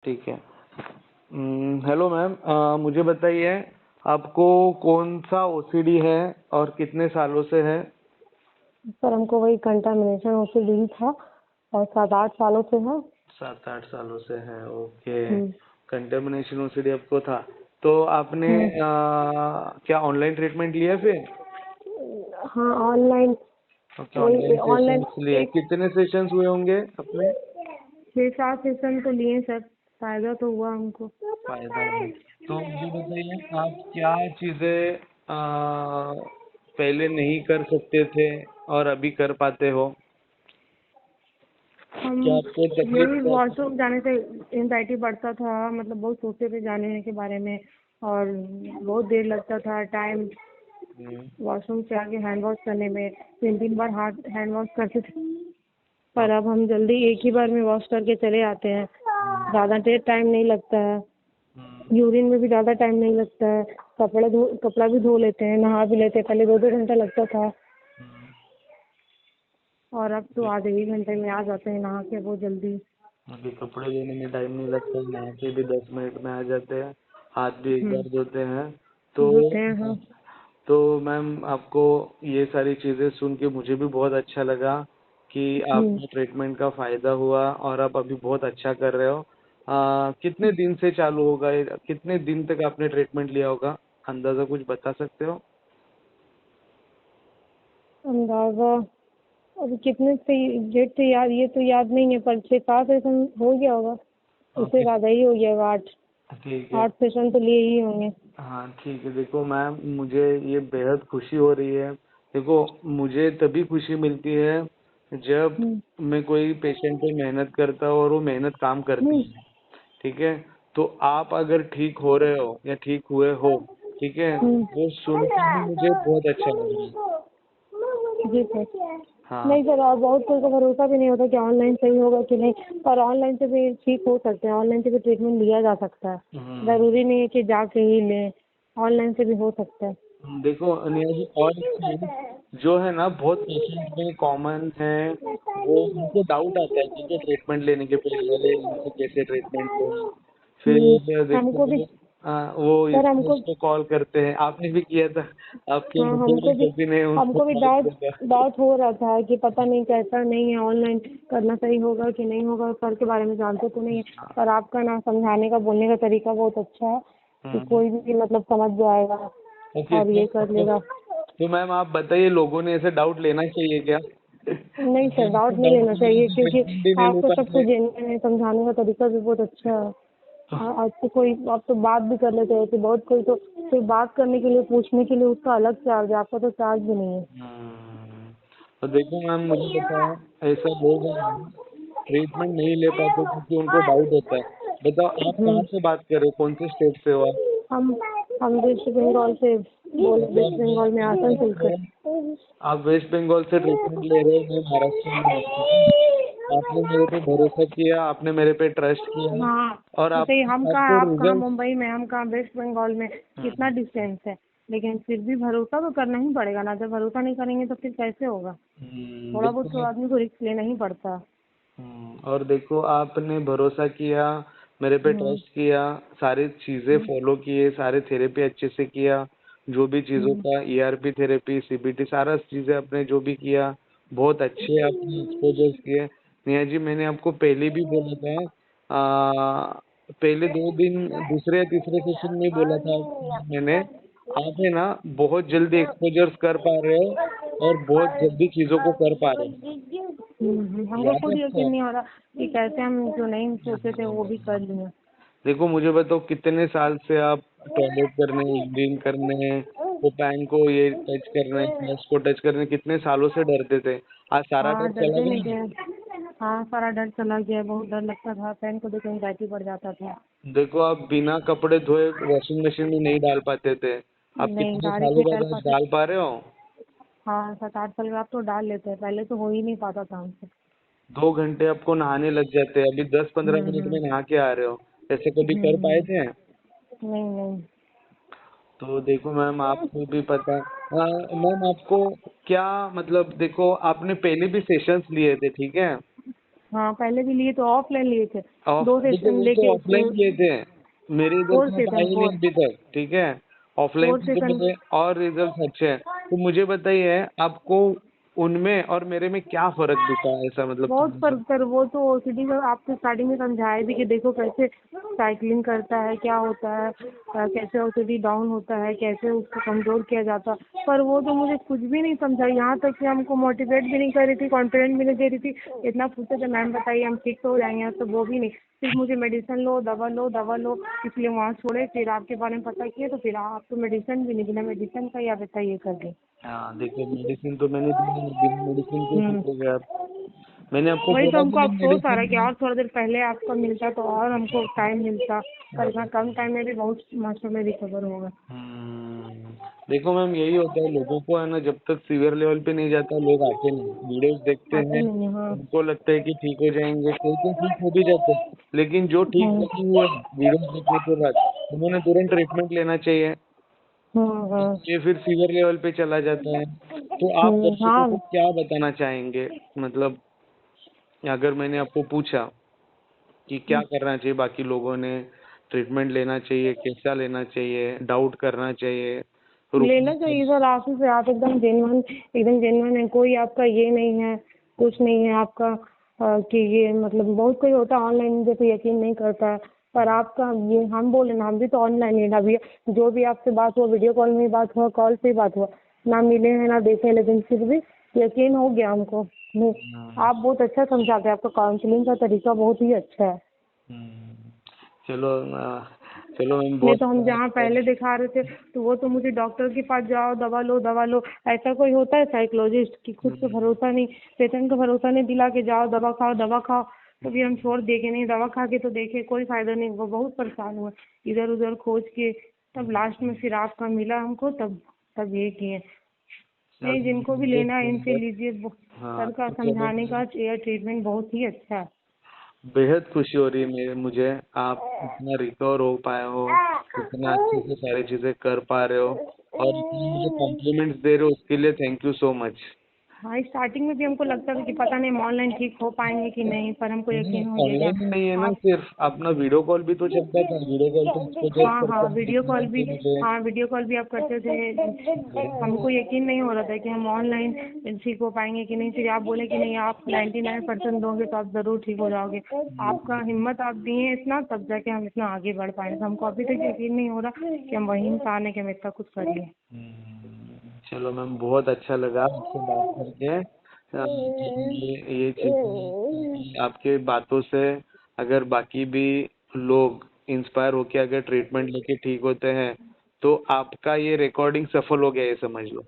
ठीक है। Hello ma'am, मुझे बताइए आपको कौन सा ओसीडी है और कितने सालों से है? सर हमको वही कंटामिनेशन ओसीडी था और 7-8 सालों से है। 7-8 सालों से है, ओके। हम्म, कंटामिनेशन ओसीडी आपको था तो आपने हम्म। क्या ऑनलाइन ट्रीटमेंट लिया फिर? हाँ, ऑनलाइन। ओके, वही ऑनलाइन ऑनलाइन सेशंस लिए। एक कितने सेशंस हुए होंगे अपने? 6-7 सेशन तो लिए सर, फायदा तो हुआ हमको। फायदा है तो मुझे बताइए आप क्या चीजें पहले नहीं कर सकते थे और अभी कर पाते हो? हम क्या आपको तकलीफ यही क्या थी? वॉशरूम जाने से एंजाइटी बढ़ता था, मतलब बहुत सोचते थे जाने के बारे में और बहुत देर लगता था टाइम हम्म, वॉशरूम से आके हैंड वॉश करने में। 3-3 बार हाथ हैंड वॉश करते थे, पर हाँ, अब हम जल्दी एक ही बार में वॉश करके चले आते हैं। हम्म, ज़्यादा देर टाइम नहीं लगता है, हम्म, यूरिन में भी ज़्यादा टाइम नहीं लगता है। कपड़ा भी धो लेते हैं, नहा भी लेते हैं। पहले 2-2 घंटा लगता था हम्म। और अब तो आधे ही घंटे में आ जाते हैं नहा के, बहुत जल्दी। अभी कपड़े धोने में टाइम नहीं लगता, नहा के भी 10 मिनट में आ जाते हैं। हाथ भी एक बार धोते हैं तो धोते हैं, हाँ। तो मैम आपको ये सारी चीजें सुन के मुझे भी बहुत अच्छा लगा कि हम्म। आपको ट्रीटमेंट का फायदा हुआ और आप अभी बहुत अच्छा कर रहे हो। कितने दिन से चालू होगा कितने दिन तक आपने ट्रीटमेंट लिया होगा? अंदाजा कुछ बता सकते हो? अंदाजा अभी कितने से डेट से याद, ये तो याद नहीं है, पर 6-7 सेशन हो गया होगा। उससे ओके, ज़्यादा ही हो गया होगा, 8 ठीक है। 8 सेशन तो लिए ही होंगे। हाँ ठीक है, देखो मैम मुझे ये बेहद खुशी हो रही है। देखो मुझे तभी खुशी मिलती है जब हम्म, मैं कोई पेशेंट पे मेहनत करता हूँ और वो मेहनत काम करती हम्म, है। ठीक है, तो आप अगर ठीक हो रहे हो या ठीक हुए हो, ठीक है, हम्म। वो सुन के भी मुझे बहुत अच्छा लग रहा है। जी सर। हाँ, नहीं सर, और बहुत कोई का भरोसा भी नहीं होता कि ऑनलाइन सही होगा कि नहीं, पर ऑनलाइन से भी ठीक हो सकते हैं। ऑनलाइन से भी ट्रीटमेंट लिया जा सकता है, ज़रूरी नहीं है कि जाके ही लें, ऑनलाइन से भी हो सकता है। देखो अनिया जी, और एक चीज जो है ना बहुत पेशेंट में कॉमन है, वो उनको डाउट आता है कि ट्रीटमेंट लेने के पहले अरे इनसे कैसे ट्रीटमेंट लें। फिर देखो हमको भी वो सर, इसको हमको उसको कॉल करते हैं, आपने भी किया था। आपके हाँ, मुद्दे में सभी ने उसको हमको भी कॉल डाउट किया था। डाउट हो रहा था कि पता नहीं कैसा नहीं है, ऑनलाइन करना सही होगा कि नहीं होगा। सर के बारे में जानते तो नहीं है, पर आपका ना समझाने का, बोलने का तरीका बहुत अच्छा है कि हम्म, कोई भी मतलब समझ जाएगा ओके और ये कर लेगा। तो मैम आप बताइए लोगों ने ऐसे डाउट लेना चाहिए क्या? नहीं सर, जिनको डाउट नहीं डाउट लेना नहीं है चाहिए, तो क्योंकि ट्रीटमेंट भी नहीं ले आपको सब पाते। कुछ जेन्युइन है, समझाने का तरीका भी बहुत अच्छा है। आज तो कोई, आप तो बात भी कर लेते हैं कि बहुत कोई तो कोई बात करने के लिए, पूछने के लिए उसका अलग चार्ज है, आपका तो चार्ज भी नहीं है। तो देखो मैम मुझे पता है ऐसा लोग हैं ट्रीटमेंट नहीं ले पाते क्योंकि उनको डाउट होता है। बताओ आप कहाँ हम्म। से बात कर रहे हो, कौन से स्टेट से हो आप? हम हम वेस्ट बंगाल से बोल, वेस्ट बंगाल में आसनसोल से। आप वेस्ट बंगाल से ट्रीटमेंट ले रहे हो, मैं महाराष्ट्र में हूँ, ठीक है। आपने मेरे पे भरोसा किया, आपने मेरे पे ट्रस्ट किया हाँ, और आप जैसे ही हम कहाँ, आपको आप कहाँ रिजल्ट। मुंबई में, हम कहाँ वेस्ट बंगाल में, कितना डिस्टेंस है। लेकिन फिर भी भरोसा तो करना ही पड़ेगा ना, जब भरोसा नहीं करेंगे तो फिर कैसे होगा। थोड़ा बहुत तो देखो आदमी को रिस्क लेना ही पड़ता है। और देखो आपने भरोसा किया, मेरे पे हम्म, ट्रस्ट किया, सारी चीजें हम्म, फॉलो किए, सारे थेरेपी अच्छे से किया, जो भी चीजों हम्म, का ईआरपी थेरेपी सीबीटी सारा चीजें आपने जो भी किया बहुत अच्छे आपने एक्सपोजर्स किए। नेहा जी मैंने आपको पहले भी बोला था, पहले 2 दिन दूसरे या तीसरे सेशन में बोला था मैंने, आप है ना बहुत जल्दी एक्सपोजर्स कर पा रहे हो और बहुत जल्दी चीजों को कर पा रहे हो। हमको याद है खुद आपको? यकीन नहीं हो रहा कि कैसे हम जो नहीं सोचे थे वो भी कर लिए। देखो मुझे बताओ कितने साल से आप टॉयलेट करने, यूरिन करने, वो पैन को ये टच करने, गैस को टच करने कितने सालों से डरते थे? आज सारा हाँ, डर चला डरते नहीं गया। थे। हाँ, सारा डर चला गया, बहुत डर लगता था, पैन को देख एंग्जाइटी बढ़ जाता था। देखो आप बिना कपड़े धोए वॉशिंग मशीन में नहीं डाल पाते थे, आप नहीं, कितने डायरेक्ट सालों नहीं बाद डाल आज पाते। डाल पा रहे हो? हाँ, 7-8 साल बाद तो डाल लेते हैं, पहले तो हो ही नहीं पाता था हमसे। 2 घंटे आपको नहाने लग जाते हैं, अभी 10-15 मिनट हम्म, में नहा के आ रहे हो। ऐसे कभी कर पाए हम्म। थे? नहीं, नहीं। तो देखो मैम आपको भी पता है। मैम आपको क्या मतलब देखो आपने पहले भी सेशंस लिए थे, ठीक है, हाँ पहले भी लिए तो ऑफलाइन लिए थे, दो देखो सेशन वो लेके तो ऑफलाइन लिए थे, मेरे इधर 4 से तो सेशन आई नहीं अभी तक, ठीक है। ऑफलाइन 4 से तो सेशन मेरे और रिजल्ट अच्छे हैं। तो मुझे बताइए आपको उनमें और मेरे में क्या फर्क दिखा, ऐसा मतलब बहुत थोड़ा सा। फर्क कर, वो तो ओसीडी का आपको स्टार्टिंग में समझाया भी कि देखो कैसे साइकिलिंग करता है, क्या होता है, कैसे ओसीडी डाउन होता है, कैसे उसको कंट्रोल किया जाता है, पर वो तो मुझे कुछ भी नहीं समझा। यहाँ तक कि हमको मोटिवेट भी नहीं कर रही थी, कॉन्फिडेंट भी नहीं दे रही थी। इतना पूछते थे मैम बताइए हम ठीक तो हो जाएंगे, तो वो भी नहीं, सिर्फ मुझे मेडिसिन लो, दवा लो, दवा लो, इसलिए वहाँ छोड़े। फिर आपके बारे में पता किए तो फिर आप तो मेडिसिन भी नहीं, बिना मेडिसिन का ही आप बताइए कर दी। हाँ देखो, मेडिसिन तो मैंने दी नहीं, बिना मेडिसिन के ठीक हम्म, हो गया आप। मैंने आपको वही तो बोला हमको भी नहीं अफसोस आ रहा मेडिसिन है कि दी। और थोड़ा देर पहले आपको मिलता तो और हमको टाइम मिलता, पर इतना कम टाइम में भी बहुत मात्रा में रिकवर होगा। देखो मैम, यही होता है लोगों को, है ना, जब तक सीवियर लेवल पे नहीं जाता लोग आते नहीं, वीडियोस देखते आते हैं, नहीं है, हाँ। उनको लगता है कि ठीक हो जाएंगे, कोई तो ठीक हो भी जाते हैं। लेकिन जो ठीक हाँ नहीं हुए वीडियोस देखने के बाद, उन्होंने तुरंत ट्रीटमेंट लेना चाहिए, हाँ हाँ। ये फिर सीवियर लेवल पे चला जाता है। तो आप दर्शकों को हाँ। क्या बताना चाहेंगे, मतलब अगर मैंने आपको पूछा कि क्या करना चाहिए, बाकी लोगों ने ट्रीटमेंट लेना चाहिए, कैसा लेना चाहिए, डाउट करना चाहिए, रुकना लेना चाहिए चाहिए। सर, आप ही से, आप एकदम जेन्युइन है, कोई आपका ये नहीं है, कुछ नहीं है आपका कि ये मतलब बहुत कोई होता है ऑनलाइन जैसे यकीन नहीं करता है, पर आपका ये हम बोले ना, हम भी तो ऑनलाइन ही ना, अभी जो भी आपसे बात हुआ वीडियो कॉल में ही बात हुआ, कॉल से ही बात हुआ, ना मिले हैं ना देखे हैं, लेकिन फिर भी यकीन हो गया हमको। आप बहुत अच्छा समझाते हैं, आपका काउंसलिंग का तरीका बहुत ही अच्छा है। हम्म, चलो चलो मैम, नहीं बहुत तो हम जहाँ पहले दिखा रहे थे तो वो तो मुझे डॉक्टर के पास जाओ, दवा लो, दवा लो, ऐसा कोई होता है साइकोलॉजिस्ट की खुद पे भरोसा नहीं, पेशेंट का भरोसा नहीं दिला के जाओ दवा खाओ, दवा खाओ, तो फिर हम छोड़ दे के नहीं, दवा खा के तो देखे कोई फायदा नहीं, वो बहुत परेशान हुआ इधर उधर खोज के, तब लास्ट में फिर आपका मिला हमको, तब तब ये किए। नहीं, जिनको भी लेना है इनसे लीजिए, हाँ सर का तो चलो समझाने का एयर ट्रीटमेंट बहुत ही अच्छा है। बेहद खुशी हो रही है मुझे, आप इतना रिकवर हो पाए हो, इतना अच्छे से सारी चीजें कर पा रहे हो, और इतने मुझे कॉम्प्लीमेंट्स दे रहे हो, उसके लिए थैंक यू सो मच। हाँ, स्टार्टिंग में भी हमको लगता था कि पता नहीं हम ऑनलाइन ठीक हो पाएंगे कि नहीं, पर हमको नहीं, यकीन हो गया ऑनलाइन ही नहीं है कि ना, आप। सिर्फ अपना वीडियो कॉल भी तो चलता था, वीडियो कॉल पे एक्सपोजर हाँ हाँ, करके हम वीडियो दिखा कॉल रहे भी, थे मुझे। हाँ वीडियो कॉल भी आप करते थे, हमको यकीन नहीं हो रहा था कि हम ऑनलाइन ठीक हो पाएंगे कि नहीं, फिर आप बोले कि नहीं आप 99% दोगे तो आप ज़रूर ठीक हो जाओगे। आपका हिम्मत आप दिए इतना, तब जाके हम इतना आगे बढ़ पाए, तो हमको अभी तक यकीन नहीं हो रहा कि हम वही इंसान है कि हम इतना कुछ कर लिए। चलो मैम, बहुत अच्छा लगा आपसे बात करके। ये चीज़ आपके बातों से अगर बाकी भी लोग इंस्पायर होके अगर ट्रीटमेंट लेके ठीक होते हैं, तो आपका ये रिकॉर्डिंग सफल हो गया, ये समझ लो।